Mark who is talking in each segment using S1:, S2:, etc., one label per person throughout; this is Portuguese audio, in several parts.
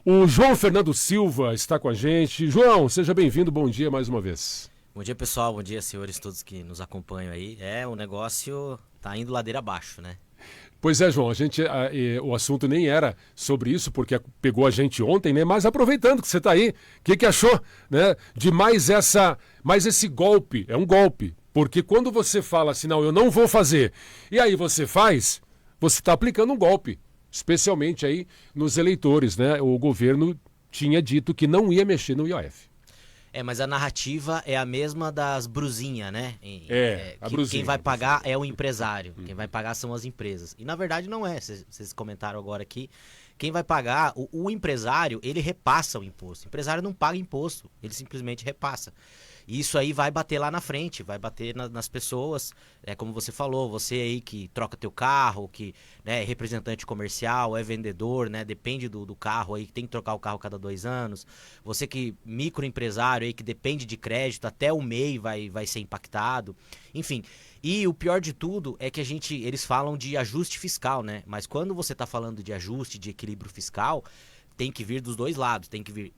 S1: O João Fernando Silva está com a gente. João, seja bem-vindo, bom dia mais uma vez.
S2: Bom dia, pessoal, bom dia, senhores todos que nos acompanham aí. O negócio tá indo ladeira abaixo, né?
S1: Pois é, João, o assunto nem era sobre isso, porque pegou a gente ontem, né? Mas aproveitando que você está aí, o que achou, né? De mais esse golpe? É um golpe, porque quando você fala assim, não, eu não vou fazer, e aí você faz, você está aplicando um golpe, especialmente aí nos eleitores, né? O governo tinha dito que não ia mexer no IOF.
S2: Mas a narrativa é a mesma das brusinhas, né?
S1: A brusinha.
S2: Quem vai pagar é o empresário, quem vai pagar são as empresas. E na verdade não é, vocês comentaram agora aqui. Quem vai pagar, o empresário, ele repassa o imposto. O empresário não paga imposto, ele simplesmente repassa. E isso aí vai bater lá na frente, vai bater nas pessoas, como você falou, você aí que troca teu carro, que é representante comercial, é vendedor, né, depende do carro aí, que tem que trocar o carro cada 2 anos. Você que microempresário aí que depende de crédito, até o MEI vai ser impactado. Enfim, e o pior de tudo é que eles falam de ajuste fiscal, né? Mas quando você está falando de ajuste, de equilíbrio fiscal, tem que vir dos dois lados, tem que vir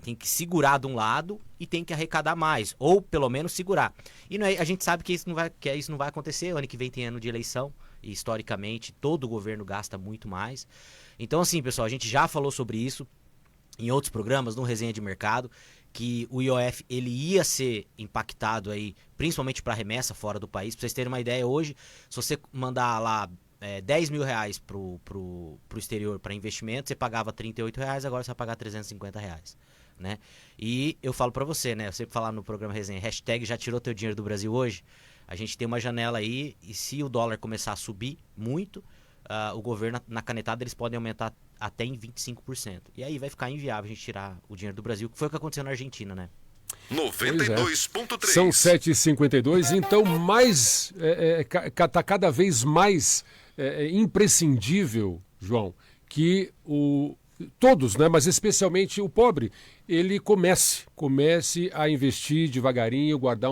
S2: tem que segurar de um lado e tem que arrecadar mais, ou pelo menos segurar. E a gente sabe que isso não vai acontecer. O ano que vem tem ano de eleição e historicamente todo governo gasta muito mais. Então assim, pessoal, a gente já falou sobre isso em outros programas, no Resenha de Mercado, que o IOF ele ia ser impactado aí, principalmente para remessa fora do país. Para vocês terem uma ideia, hoje, se você mandar lá 10 mil reais pro exterior para investimento, você pagava 38 reais, agora você vai pagar 350 reais, né? E eu falo para você, né? Eu sempre falar no programa Resenha, hashtag já tirou teu dinheiro do Brasil hoje. A gente tem uma janela aí e se o dólar começar a subir muito, o governo, na canetada, eles podem aumentar até em 25%. E aí vai ficar inviável a gente tirar o dinheiro do Brasil, que foi o que aconteceu na Argentina, né?
S3: 92.3.
S1: São 7h52, então tá cada vez mais imprescindível, João, que todos, né, mas especialmente o pobre, ele comece a investir devagarinho, guardar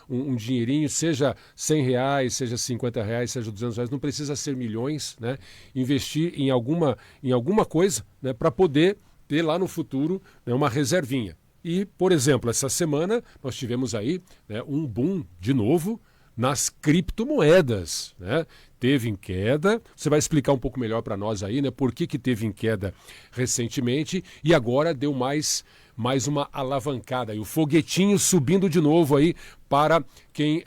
S1: um dinheirinho, seja 100 reais, seja 50 reais, seja 200 reais, não precisa ser milhões, né? Investir em alguma coisa, né, para poder ter lá no futuro, né, uma reservinha. E, por exemplo, essa semana nós tivemos aí, né, um boom de novo nas criptomoedas, né? Teve em queda, você vai explicar um pouco melhor para nós aí, né? Por que teve em queda recentemente e agora deu mais uma alavancada. E o foguetinho subindo de novo aí para quem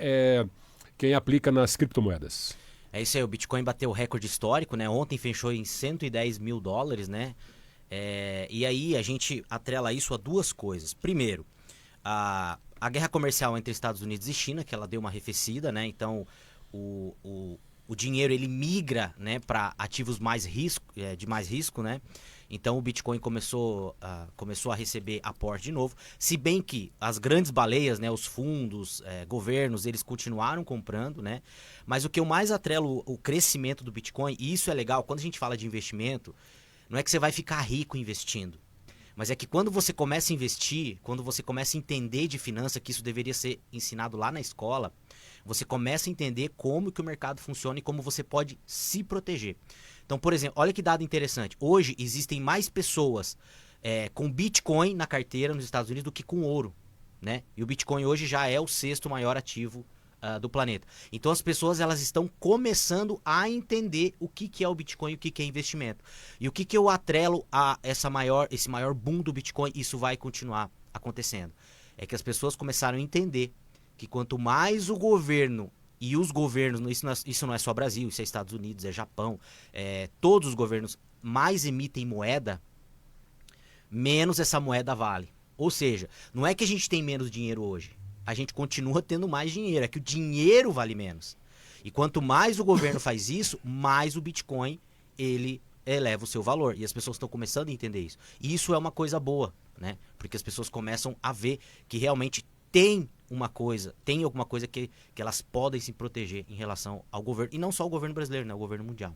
S1: aplica nas criptomoedas.
S2: É isso aí, o Bitcoin bateu o recorde histórico, né? Ontem fechou em $110 mil, né? E aí a gente atrela isso a duas coisas. Primeiro, a guerra comercial entre Estados Unidos e China, que ela deu uma arrefecida, né? Então o dinheiro ele migra, né, para ativos de mais risco, né? Então o Bitcoin começou a receber aporte de novo, se bem que as grandes baleias, né, os fundos, governos, eles continuaram comprando, né? Mas o que eu mais atrelo o crescimento do Bitcoin, e isso é legal, quando a gente fala de investimento, não é que você vai ficar rico investindo, mas é que quando você começa a investir, quando você começa a entender de finança, que isso deveria ser ensinado lá na escola, você começa a entender como que o mercado funciona e como você pode se proteger. Então, por exemplo, olha que dado interessante. Hoje existem mais pessoas com Bitcoin na carteira nos Estados Unidos do que com ouro, né? E o Bitcoin hoje já é o 6º maior ativo do planeta. Então as pessoas elas estão começando a entender o que é o Bitcoin e o que é investimento. E o que eu atrelo a esse maior boom do Bitcoin, isso vai continuar acontecendo. É que as pessoas começaram a entender que quanto mais o governo e os governos, isso não é só Brasil, isso é Estados Unidos, é Japão, todos os governos mais emitem moeda, menos essa moeda vale. Ou seja, não é que a gente tem menos dinheiro hoje, a gente continua tendo mais dinheiro, é que o dinheiro vale menos. E quanto mais o governo faz isso, mais o Bitcoin ele eleva o seu valor. E as pessoas estão começando a entender isso. E isso é uma coisa boa, né? Porque as pessoas começam a ver que realmente tem alguma coisa que elas podem se proteger em relação ao governo, e não só o governo brasileiro, né? O governo mundial.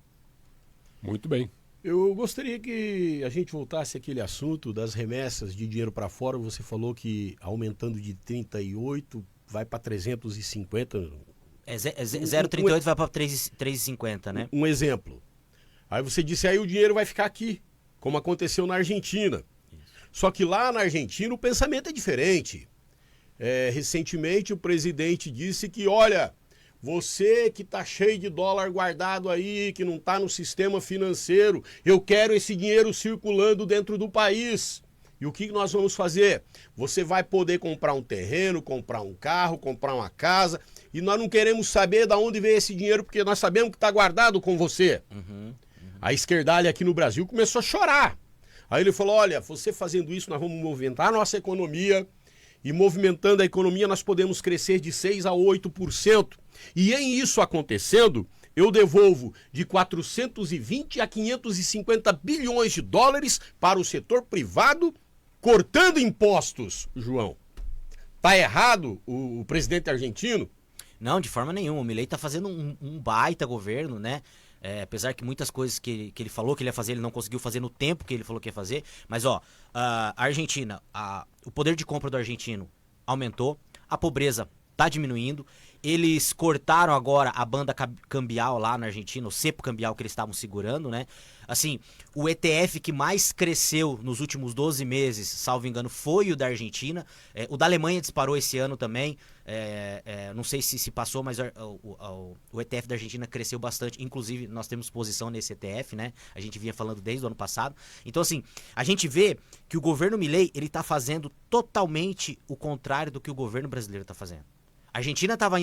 S1: Muito bem.
S4: Eu gostaria que a gente voltasse àquele assunto das remessas de dinheiro para fora. Você falou que aumentando de 38 vai para 350.
S2: 0,38 vai para 3,50, né?
S4: Um exemplo. Aí você disse, aí o dinheiro vai ficar aqui. como aconteceu na Argentina. Só que lá na Argentina o pensamento é diferente. Recentemente o presidente disse que, olha, você que tá cheio de dólar guardado aí, que não tá no sistema financeiro, eu quero esse dinheiro circulando dentro do país. E o que nós vamos fazer? Você vai poder comprar um terreno, comprar um carro, comprar uma casa, e nós não queremos saber de onde veio esse dinheiro, porque nós sabemos que está guardado com você. A esquerdalha aqui no Brasil começou a chorar. Aí ele falou, olha, você fazendo isso, nós vamos movimentar a nossa economia, e movimentando a economia nós podemos crescer de 6% a 8%. E em isso acontecendo, eu devolvo de 420 a 550 bilhões de dólares para o setor privado, cortando impostos, João. Tá errado o presidente argentino?
S2: Não, de forma nenhuma. O Milei tá fazendo um baita governo, né? Apesar que muitas coisas que ele falou que ele ia fazer, ele não conseguiu fazer no tempo que ele falou que ia fazer. Mas, ó, a Argentina, o poder de compra do argentino aumentou, a pobreza tá diminuindo. Eles cortaram agora a banda cambial lá na Argentina, o cepo cambial que eles estavam segurando, né? Assim, o ETF que mais cresceu nos últimos 12 meses, salvo engano, foi o da Argentina. O da Alemanha disparou esse ano também. Não sei se passou, mas o ETF da Argentina cresceu bastante. Inclusive, nós temos posição nesse ETF, né? A gente vinha falando desde o ano passado. Então, assim, a gente vê que o governo Milei, ele tá fazendo totalmente o contrário do que o governo brasileiro tá fazendo. A Argentina estava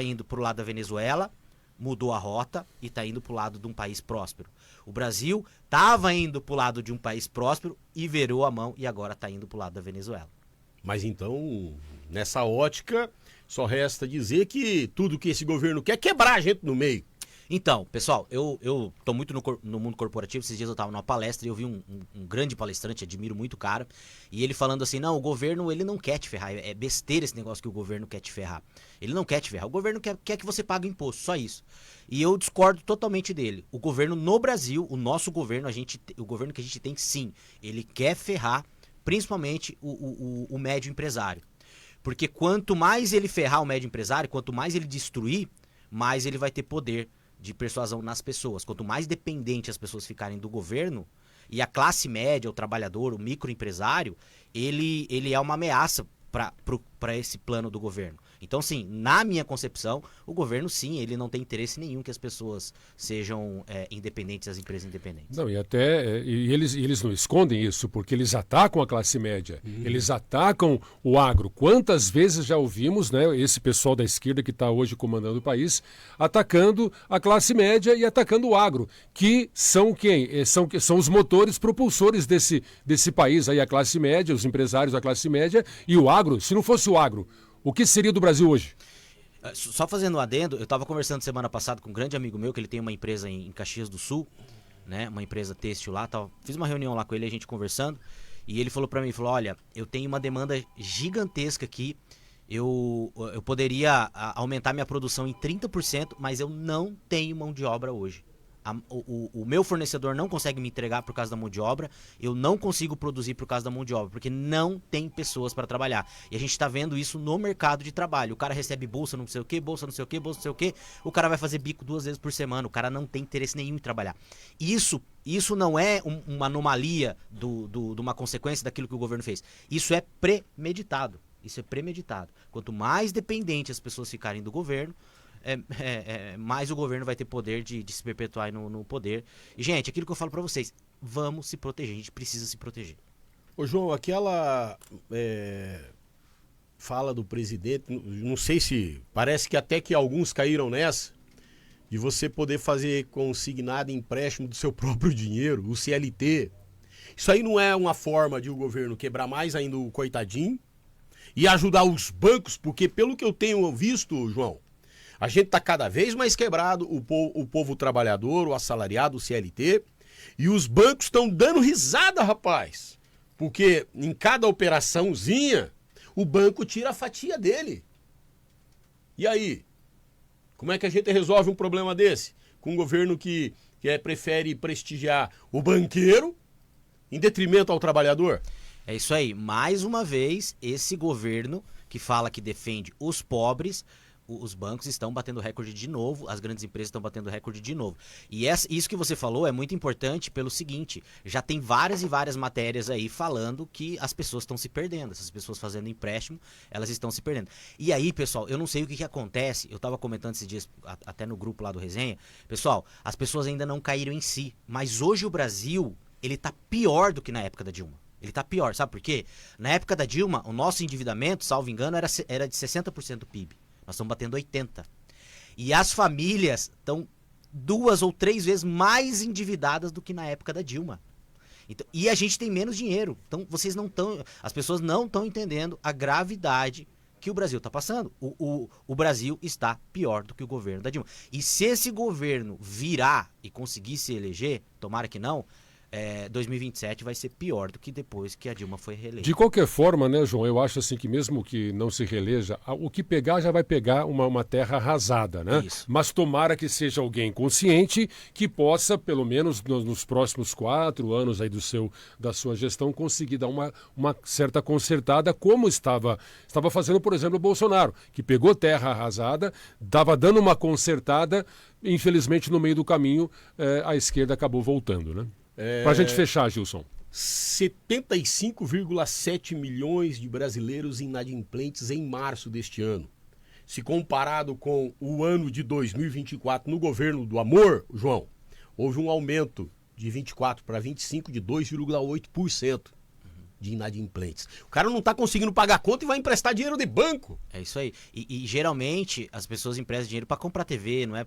S2: indo para o lado da Venezuela, mudou a rota e está indo para o lado de um país próspero. O Brasil estava indo para o lado de um país próspero e virou a mão e agora está indo para o lado da Venezuela.
S4: Mas então, nessa ótica, só resta dizer que tudo que esse governo quer é quebrar a gente no meio.
S2: Então, pessoal, eu tô muito no mundo corporativo. Esses dias eu tava numa palestra e eu vi um grande palestrante, admiro muito o cara, e ele falando assim, não, o governo, ele não quer te ferrar, é besteira esse negócio que o governo quer te ferrar. Ele não quer te ferrar, o governo quer que você pague imposto, só isso. E eu discordo totalmente dele. O governo no Brasil, o nosso governo, o governo que a gente tem, sim, ele quer ferrar, principalmente o médio empresário. Porque quanto mais ele ferrar o médio empresário, quanto mais ele destruir, mais ele vai ter poder de persuasão nas pessoas. Quanto mais dependente as pessoas ficarem do governo, e a classe média, o trabalhador, o microempresário, ele é uma ameaça para esse plano do governo. Então, sim, na minha concepção, o governo, sim, ele não tem interesse nenhum que as pessoas sejam independentes, as empresas independentes.
S1: Não, e até eles não escondem isso, porque eles atacam a classe média, eles atacam o agro. Quantas vezes já ouvimos, né, esse pessoal da esquerda que está hoje comandando o país, atacando a classe média e atacando o agro, que são quem? São os motores propulsores desse país, aí a classe média, os empresários da classe média e o agro. Se não fosse o agro, o que seria do Brasil hoje?
S2: Só fazendo um adendo, eu estava conversando semana passada com um grande amigo meu, que ele tem uma empresa em Caxias do Sul, né, uma empresa têxtil lá, fiz uma reunião lá com ele, a gente conversando, e ele falou para mim, olha, eu tenho uma demanda gigantesca aqui, eu poderia aumentar minha produção em 30%, mas eu não tenho mão de obra hoje. O meu fornecedor não consegue me entregar por causa da mão de obra, eu não consigo produzir por causa da mão de obra, porque não tem pessoas para trabalhar. E a gente está vendo isso no mercado de trabalho. O cara recebe bolsa não sei o que, bolsa não sei o que, bolsa não sei o que, o cara vai fazer bico 2 vezes por semana, o cara não tem interesse nenhum em trabalhar. Isso não é uma anomalia de uma consequência daquilo que o governo fez. Isso é premeditado. Isso é premeditado. Quanto mais dependente as pessoas ficarem do governo, mais o governo vai ter poder de se perpetuar no poder. E, gente, aquilo que eu falo pra vocês, vamos se proteger, a gente precisa se proteger.
S4: Ô, João, aquela fala do presidente, não sei se, parece que até que alguns caíram nessa, de você poder fazer consignado empréstimo do seu próprio dinheiro, o CLT. Isso aí não é uma forma de o governo quebrar mais ainda o coitadinho e ajudar os bancos, porque pelo que eu tenho visto, João, a gente está cada vez mais quebrado, o povo trabalhador, o assalariado, o CLT, e os bancos estão dando risada, rapaz. Porque em cada operaçãozinha, o banco tira a fatia dele. E aí? Como é que a gente resolve um problema desse? Com um governo que prefere prestigiar o banqueiro em detrimento ao trabalhador?
S2: É isso aí. Mais uma vez, esse governo que fala que defende os pobres, os bancos estão batendo recorde de novo, as grandes empresas estão batendo recorde de novo. E isso que você falou é muito importante pelo seguinte, já tem várias e várias matérias aí falando que as pessoas estão se perdendo, essas pessoas fazendo empréstimo, elas estão se perdendo. E aí, pessoal, eu não sei o que acontece, eu estava comentando esses dias, até no grupo lá do Resenha, pessoal, as pessoas ainda não caíram em si, mas hoje o Brasil, ele tá pior do que na época da Dilma. Ele tá pior, sabe por quê? Na época da Dilma, o nosso endividamento, salvo engano, era de 60% do PIB. Nós estamos batendo 80%. E as famílias estão 2 ou 3 vezes mais endividadas do que na época da Dilma. Então, e a gente tem menos dinheiro. Então, as pessoas não estão entendendo a gravidade que o Brasil está passando. O Brasil está pior do que o governo da Dilma. E se esse governo virar e conseguir se eleger, tomara que não, 2027 vai ser pior do que depois que a Dilma foi reeleita.
S1: De qualquer forma, né, João, eu acho assim que mesmo que não se reeleja, o que pegar já vai pegar uma terra arrasada, né?
S2: Isso.
S1: Mas tomara que seja alguém consciente que possa, pelo menos nos próximos 4 anos aí da sua gestão, conseguir dar uma certa consertada, como estava fazendo, por exemplo, o Bolsonaro, que pegou terra arrasada, estava dando uma consertada, infelizmente no meio do caminho a esquerda acabou voltando, né? Para a gente fechar, Gilson.
S4: 75,7 milhões de brasileiros inadimplentes em março deste ano. Se comparado com o ano de 2024 no governo do amor, João, houve um aumento de 24 para 25 de 2,8% de inadimplentes. O cara não está conseguindo pagar a conta e vai emprestar dinheiro de banco.
S2: É isso aí. E geralmente as pessoas emprestam dinheiro para comprar TV, não é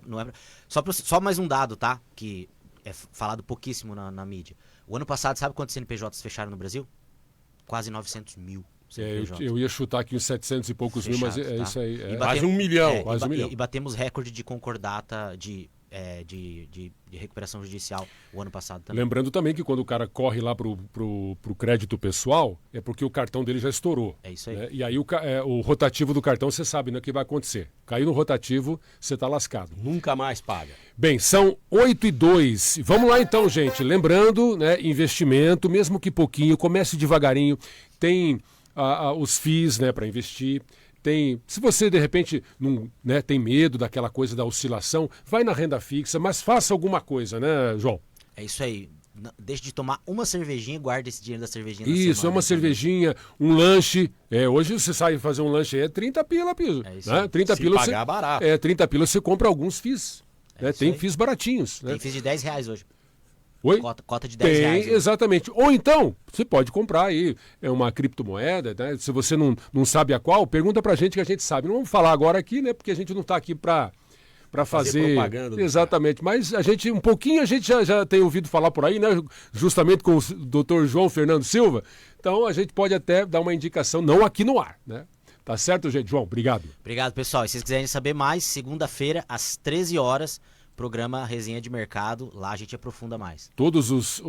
S2: só mais um dado, tá? Que é falado pouquíssimo na mídia. O ano passado, sabe quantos CNPJs fecharam no Brasil? Quase 900 mil CNPJs.
S1: Eu ia chutar aqui uns 700 e poucos mil, mas é isso aí.
S4: Quase 1 milhão.
S1: Quase 1 milhão.
S2: E batemos recorde de concordata de recuperação judicial o ano passado também.
S1: Lembrando também que quando o cara corre lá pro crédito pessoal, é porque o cartão dele já estourou.
S2: É isso aí.
S1: Né? E aí o rotativo do cartão, você sabe, né, o que vai acontecer. Caiu no rotativo, você tá lascado.
S4: Nunca mais paga.
S1: Bem, são 8h02. Vamos lá então, gente. Lembrando, né, investimento, mesmo que pouquinho, comece devagarinho. Tem os FIIs, né, para investir. Se você de repente não, né, tem medo daquela coisa da oscilação, vai na renda fixa, mas faça alguma coisa, né, João?
S2: É isso aí. Deixe de tomar uma cervejinha e guarde esse dinheiro da cervejinha na
S1: Isso,
S2: semana,
S1: uma cervejinha, um lanche. Hoje você sai fazer um lanche aí, é 30 pila, piso.
S2: É isso
S1: né?
S2: aí.
S1: 30
S4: Se
S1: pila
S4: pagar barato.
S1: 30 pila você compra alguns FIIs. Né?
S2: isso
S1: Tem
S2: aí.
S1: FIIs baratinhos. Né?
S2: Tem FIIs de R$10 hoje.
S1: Oi?
S2: Cota de R$10 hoje.
S1: Exatamente. Ou então, você pode comprar aí uma criptomoeda, né? Se você não sabe a qual, pergunta pra gente que a gente sabe. Não vamos falar agora aqui, né? Porque a gente não tá aqui pra fazer
S4: propaganda.
S1: Exatamente. Mas a gente já tem ouvido falar por aí, né? Justamente com o Dr. João Fernando Silva. Então a gente pode até dar uma indicação, não aqui no ar, né? Tá certo, gente? João, obrigado.
S2: Obrigado, pessoal. E se vocês quiserem saber mais, segunda-feira, às 13 horas, programa Resenha de Mercado. Lá a gente aprofunda mais.
S1: Todos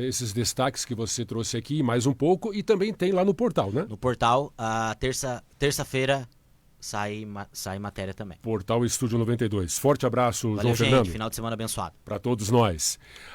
S1: esses destaques que você trouxe aqui, mais um pouco, e também tem lá no portal, né?
S2: No portal, terça-feira, sai matéria também.
S1: Portal Estúdio 92. Forte abraço,
S2: Valeu,
S1: João
S2: gente.
S1: Fernando.
S2: Final de semana abençoado.
S1: Para todos nós.